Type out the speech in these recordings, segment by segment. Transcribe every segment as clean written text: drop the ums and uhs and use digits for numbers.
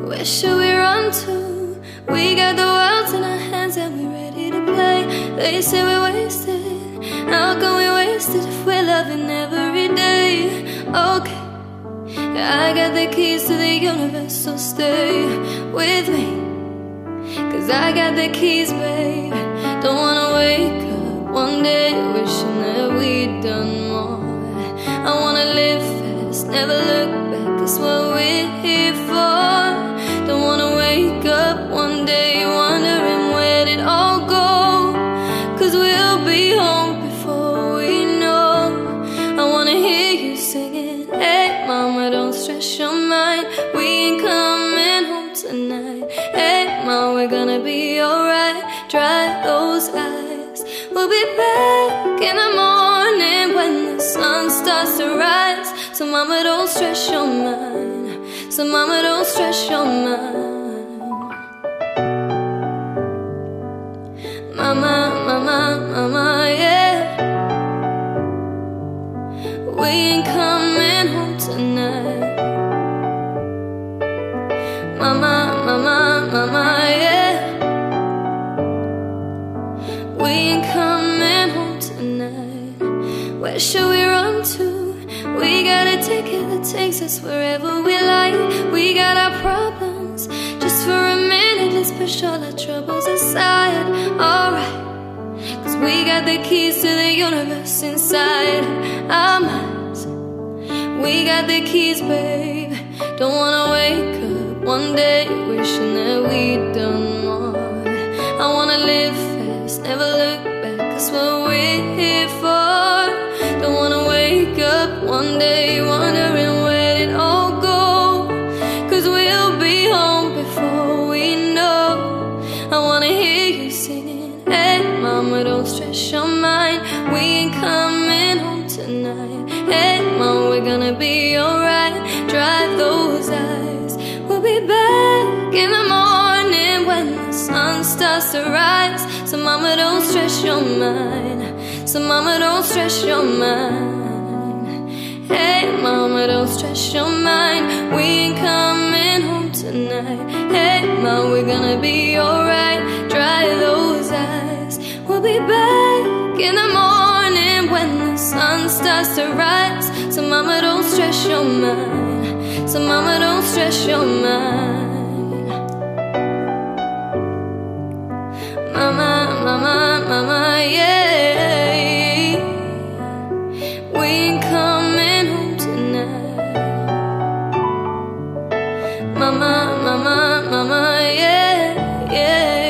Where should we run to? We got the world in our hands and we're ready to play. They say we're wasted. How can we waste it if we're loving every day? Okay, I got the keys to the universe, so stay with me, 'cause I got the keys, babe. Don't wanna wake up one day wishing that we'd done more. I wanna live fast, never look back, that's what we're here for. Don't wanna wake up one day wondering where did all go, 'cause we'll be home before we know. I wanna hear you singing, hey mama, don't stress your mind, we ain't coming home tonight. Hey mama, we're gonna be alright, dry those eyes. We'll be back in the morning when the sun starts to rise. So mama, don't stress your mind, so mama, don't stress your mind. Mama, mama, mama, yeah. We ain't coming home tonight. Mama, mama, mama, yeah. We ain't coming home tonight. Where should we run to? We got a ticket that takes us wherever we like. We got our problems, just for a minute, let's push all our troubles aside. Alright, 'cause we got the keys to the universe inside our minds. We got the keys, babe. Don't wanna wake up one day wishing that we'd done more. I wanna live fast, never look back, that's what we're here for. Don't wanna wake up one day wondering where it all go, 'cause we'll be home before we know. I wanna hear you singing, hey mama, don't stress your mind, we ain't coming home tonight. Hey mama, we're gonna be alright, dry those eyes. We'll be back in the morning when the sun starts to rise. So mama, don't stress your mind, so mama, don't stress your mind. Hey mama, don't stress your mind, we ain't coming home tonight. Hey mama, we're gonna be alright, dry those eyes. We'll be back in the morning when the sun starts to rise. So mama, don't stress your mind, so mama, don't stress your mind. Mama, mama, mama, yeah. We ain't coming home tonight. Mama, mama, mama, yeah, yeah.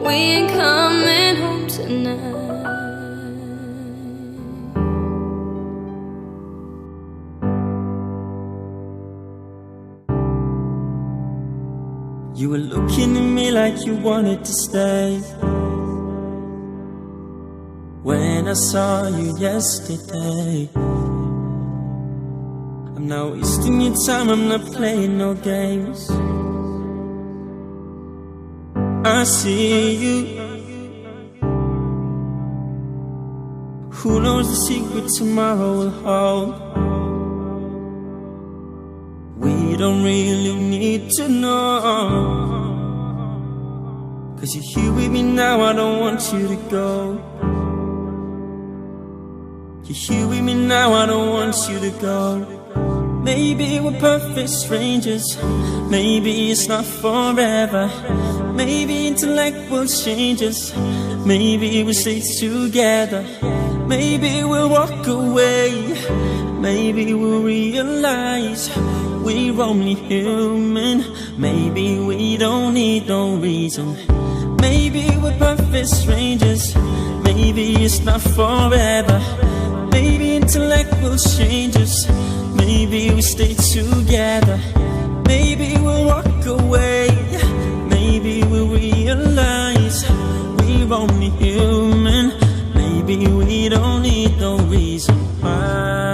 We ain't coming home tonight. You were looking at me like you wanted to stay. When I saw you yesterday, I'm not wasting your time, I'm not playing no games. I see you. Who knows the secret tomorrow will hold? We don't really need to know, 'cause you're here with me now, I don't want you to go. You're here with me now, I don't want you to go. Maybe we're perfect strangers, maybe it's not forever. Maybe intellect will change us, maybe we'll stay together. Maybe we'll walk away, maybe we'll realize we're only human. Maybe we don't need no reason. Maybe we're perfect strangers, maybe it's not forever. Maybe intellect will change us, maybe we stay together. Maybe we'll walk away, maybe we'll realize we're only human. Maybe we don't need no reason why.